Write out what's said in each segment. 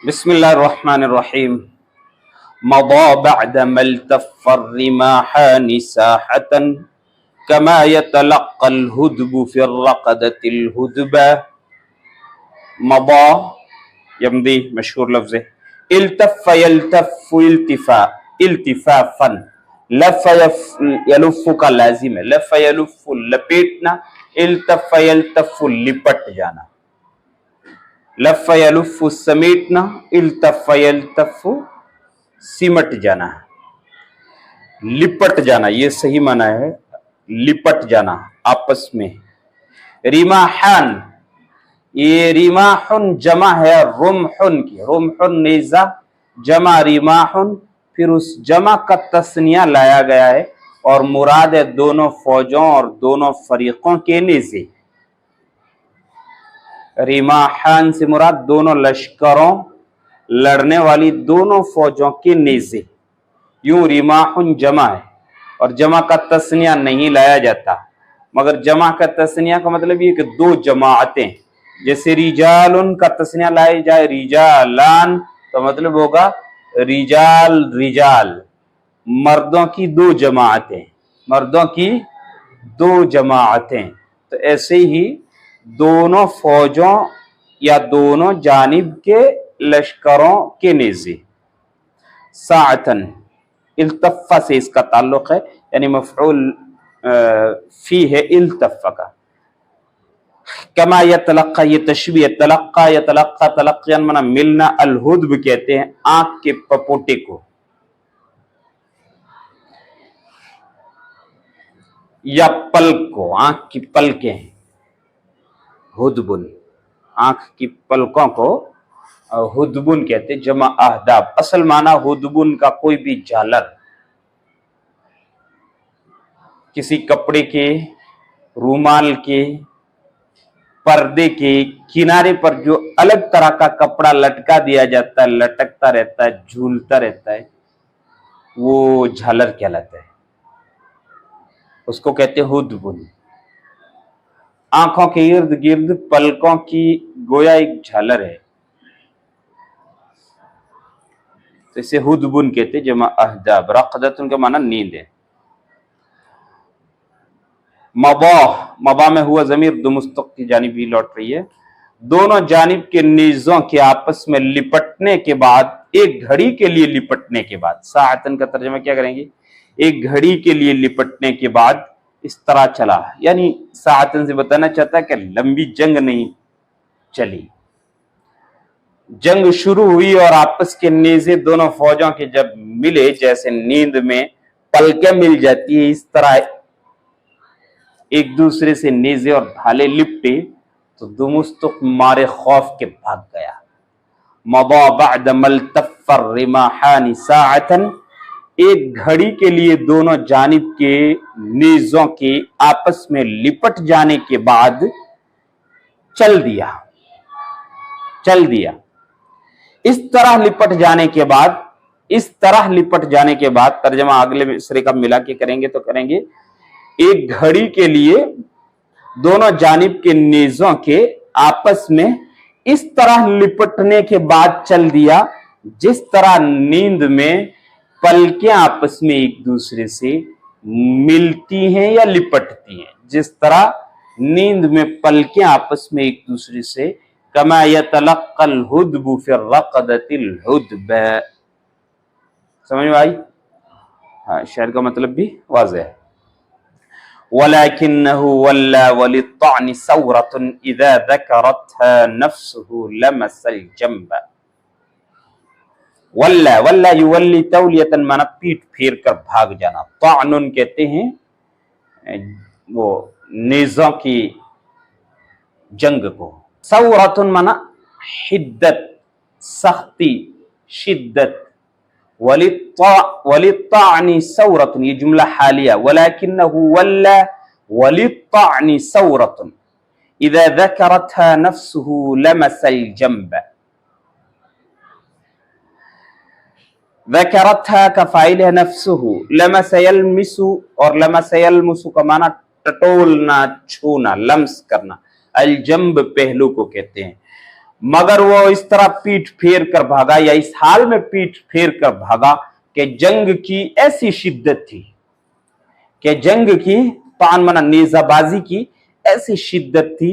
بسم الله الرحمن الرحيم. مضى بعدما التف الرماحان ساحة كما يتلقى الهدب في الرقدة الهدبة. مضى يمضي مشهور لفظه. التف يلتف التفاء التفافا. لف يلف کا لازم ہے. لف يلف لپیٹنا. التف يلتف لپٹ جانا. لف یلف سمیٹنا. التف یلتف سمٹ جانا. لپٹ جانا یہ صحیح معنی ہے. لپٹ جانا آپس میں. ریماحان یہ ریماحن جمع ہے رمحن کی. رمحن نیزہ جمع ریماحن. پھر اس جمع کا تثنیہ لایا گیا ہے اور مراد ہے دونوں فوجوں اور دونوں فریقوں کے نیزے. ریماحان سے مراد دونوں لشکروں لڑنے والی دونوں فوجوں کے نیزے. یوں ریماحن جمع ہے اور جمع کا تثنیہ نہیں لایا جاتا، مگر جمع کا تثنیہ کا مطلب یہ کہ دو جماعتیں. جیسے رجال کا تثنیہ لائے جائے رجالان تو مطلب ہوگا رجال رجال، مردوں کی دو جماعتیں. مردوں کی دو جماعتیں. تو ایسے ہی دونوں فوجوں یا دونوں جانب کے لشکروں کے نیزے. ساعتن التفا سے اس کا تعلق ہے، یعنی مفعول فی ہے التفا کا. کما یتلقا یہ تشبیہ. تلقا یتلقا تلقیان منا ملنا. الہدب کہتے ہیں آنکھ کے پپوٹے کو یا پلک کو. آنکھ کی پلکیں ہدبن. آنکھ کی پلکوں کو ہدبن کہتے. جمع اہداب. اصل معنی ہدبن کا کوئی بھی جھالر. کسی کپڑے کے، رومال کے، پردے کے کنارے پر جو الگ طرح کا کپڑا لٹکا دیا جاتا ہے، لٹکتا رہتا ہے، جھولتا رہتا ہے، وہ جھالر کہلاتا ہے. اس کو کہتے ہدبن. آنکھوں کے ارد گرد پلکوں کی گویا ایک جھالر ہے، تو اسے ہدبن کہتے. جمع اہداب. رقدتن کا معنی نیند ہے. مبا میں ہوا ضمیر دو مستق کی جانب ہی لوٹ رہی ہے. دونوں جانب کے نیزوں کے آپس میں لپٹنے کے بعد، ایک گھڑی کے لیے لپٹنے کے بعد. ساعتن کا ترجمہ کیا کریں گے؟ ایک گھڑی کے لیے لپٹنے کے بعد اس طرح چلا. یعنی ساعتن سے بتانا چاہتا ہے کہ لمبی جنگ نہیں چلی. جنگ شروع ہوئی اور آپس کے نیزے دونوں فوجوں کے جب ملے، جیسے نیند میں پلکیں مل جاتی ہے، اس طرح ایک دوسرے سے نیزے اور ڈھالے لپٹے تو دمستق مارے خوف کے بھاگ گیا. مضى بعد ما التف الرماحان ساعة. ایک گھڑی کے لیے دونوں جانب کے نیزوں کے آپس میں لپٹ جانے کے بعد چل دیا. اس طرح لپٹ جانے کے بعد ترجمہ اگلے مصرے کا ملا کے کریں گے تو کریں گے ایک گھڑی کے لیے دونوں جانب کے نیزوں کے آپس میں اس طرح لپٹنے کے بعد چل دیا جس طرح نیند میں پلکیں آپس میں ایک دوسرے سے ملتی ہیں یا لپٹتی ہیں. جس طرح نیند میں پلکیں آپس میں ایک دوسرے سے. کما یتلقى الہدب فی الرقدة الہدبہ. سمجھ میں آئی؟ ہاں، شعر کا مطلب بھی واضح ہے. وَلَكِنَّهُ وَلَّى وَلِلطَّعْنِ ثَوْرَةٌ إِذَا ذَكَرَتْهَا نَفْسُهُ لَمَسَ الْجَنْبَ. وَلَّى يُوَلِّ تَوْلِيَةً مانا پیٹ پھیر کر بھاگ جانا. طعنٌ کہتے ہیں وہ نیزوں کی جنگ کو. ثورۃ مانا حدت، سختی، شدت. وَلِلطَّعْنِ ثَوْرَةٌ یہ جملہ حالیہ. وَلَكِنَّهُ وَلَّى وَلِلطَّعْنِ ثَوْرَةٌ إِذَا ذَكَرَتْهَا نَفْسُهُ لَمَسَ الْجَنْبَ. ذَكَرَتْهَا کا فاعل ہے نفسه. لَمَسَ يَلْمِسُ اور لَمَسَ يَلْمُسُ کا معنی ٹٹولنا، چھونا، لمس کرنا. الجنب پہلو کو کہتے ہیں. मगर वो इस तरह पीठ फेर कर भागा या इस हाल में पीठ फेर कर भागा कि जंग की ऐसी शिद्दत थी कि जंग की तान मना नेजाबाजी की ऐसी शिद्दत थी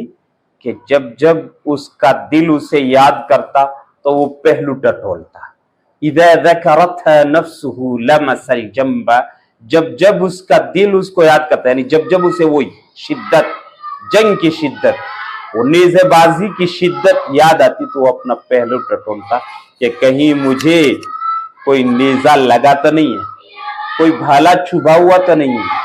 कि जब जब उसका दिल उसे याद करता तो वो पहलू टटोलता। इज़ा ज़करतहा नफ्सुहु लमसल जंबा, जब जब उसका दिल उसको याद करता है, यानी जब जब उसे वो शिद्दत, जंग की शिद्दत, वो नेज़ेबाजी की शिद्दत याद आती तो वो अपना पहलू टटोलता कि कहीं मुझे कोई नेज़ा लगा तो नहीं है, कोई भाला छुपा हुआ तो नहीं है।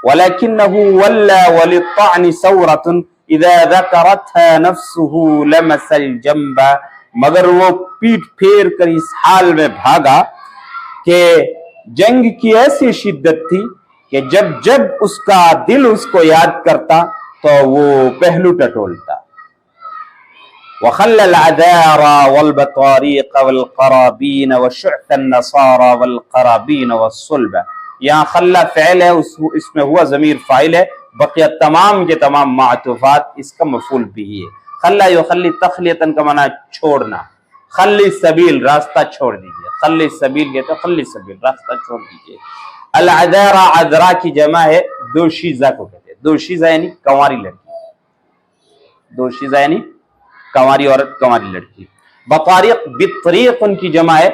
वलकिन्नहु वल्ला वलित्तानि सौरतुन इज़ा ज़करतहा नफ्सुहु लमसल जंबा, मगर वो पीठ फेर कर इस हाल में भागा कि जंग की ऐसी शिद्दत थी कि जब जब उसका दिल उसको याद करता तो वो पहलू टटोलता। वखल्लल अदारा वल बतारीक वल कराबीन वशुअत अन्नसारा वल कराबीन वस्सुल्ब, यहाँ खल्ला फ़ैल है, इसमें हुआ ज़मीर फ़ाइल है, बकिया तमाम के तमाम मातूफ़ात इसका मफ़ूल भी है। खल्ला युखल्ली तखलियतन का माना छोड़ना, खल्ली सबील रास्ता छोड़ दीजिए, खल्ली सबील कहते हैं, खल्ली सबील रास्ता छोड़ दीजिए। अल अदारा, अदरा की जमा है दोशीज़ा को कहते हैं, दोशीज़ा यानी कंवारी लड़की, दोशीज़ा यानी कंवारी औरत, कंवारी लड़की। बतारीक बितरीक उनकी जमा है,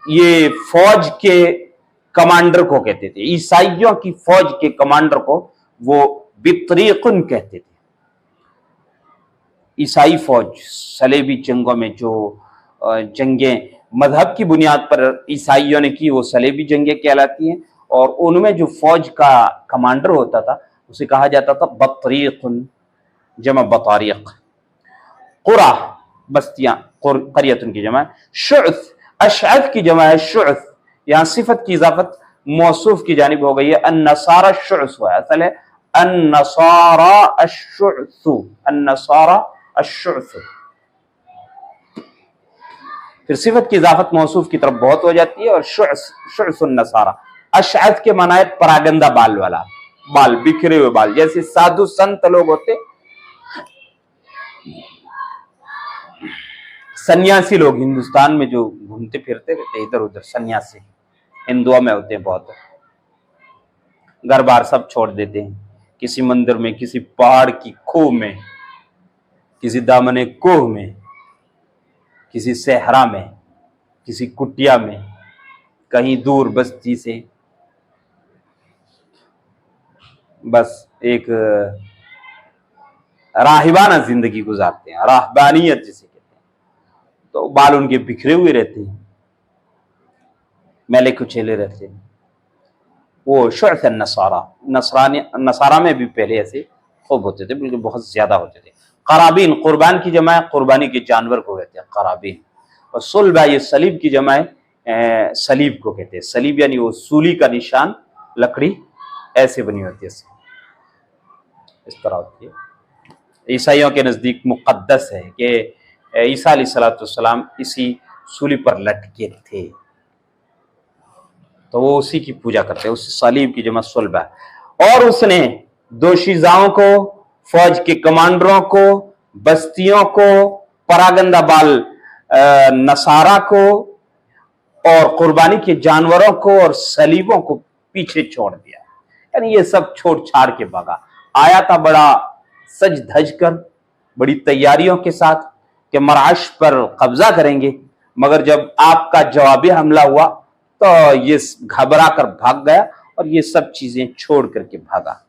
ये फौज के कमांडर को कहते थे, ईसाइयों की फौज के कमांडर को वो बितरीकुन कहते थे। ईसाई फौज सलेबी जंगों में जो जंगें मजहब की बुनियाद पर ईसाइयों ने की वो सलेबी जंगें कहलाती हैं, और उनमें जो फौज का कमांडर होता था उसे कहा जाता था बतरीकुन, जमा बतारीक। कुरा बस्तियां, करियतुन की जमा है। शुअथ, अशअथ की जमा है शुअथ, यहाँ सिफत की इजाफत मौसूफ की जानिब हो गई है। अन्नसारा शुअथ हुआ है, असल है अन्नसारा अश्शुअथु, अन्नसारा अश्शुअथु। फिर सिफत की इजाफत मौसूफ की तरफ बहुत हो जाती है, और शुअथुन नसारा। अशअथ के माना है परागंदा बाल वाला, बाल बिखरे हुए बाल, जैसे साधु संत लोग होते, सन्यासी लोग हिंदुस्तान में जो घूमते फिरते रहते इधर उधर, सन्यासी हिंदुओं में होते हैं बहुत, घर बार सब छोड़ देते हैं, किसी मंदिर में, किसी पहाड़ की खोह में, किसी दामने कोह में, किसी सहरा में, किसी कुटिया में, कहीं दूर बस्ती से, बस एक राहिबाना जिंदगी गुजारते हैं, राहबानियत जिसे कहते हैं। तो बाल उनके बिखरे हुए रहते हैं, मैले कुचेले रहते हैं। वो शुअथ नसारा, नसारा में भी पहले ऐसे खूब होते थे, बिल्कुल बहुत ज्यादा होते थे। कराबीन, कुर्बान की जमा है, कुर्बानी के जानवर को कहते हैं कराबीन। और सुल्बा, ये सलीब की जमा है, सलीब को कहते हैं। सलीब यानी वो सूली का निशान, लकड़ी ऐसे बनी होती है, इस तरह होती है। ईसाइयों के नज़दीक मुक़द्दस है कि ईसा अलैहिस्सलाम इसी सूली पर लटके थे, तो वो उसी की पूजा करते हैं, उस सलीब की जमा सुल्बा। और उसने दोशीज़ाओं को, फौज के कमांडरों को, बस्तियों को, परागंदा बाल नसारा को, और कुर्बानी के जानवरों को और सलीबों को पीछे छोड़ दिया। यानी ये सब छोड़ छाड़ के भागा। आया था बड़ा सज धज कर, बड़ी तैयारियों के साथ कि मराश पर कब्जा करेंगे, मगर जब आपका जवाबी हमला हुआ तो ये घबरा कर भाग गया और ये सब चीजें छोड़ करके भागा।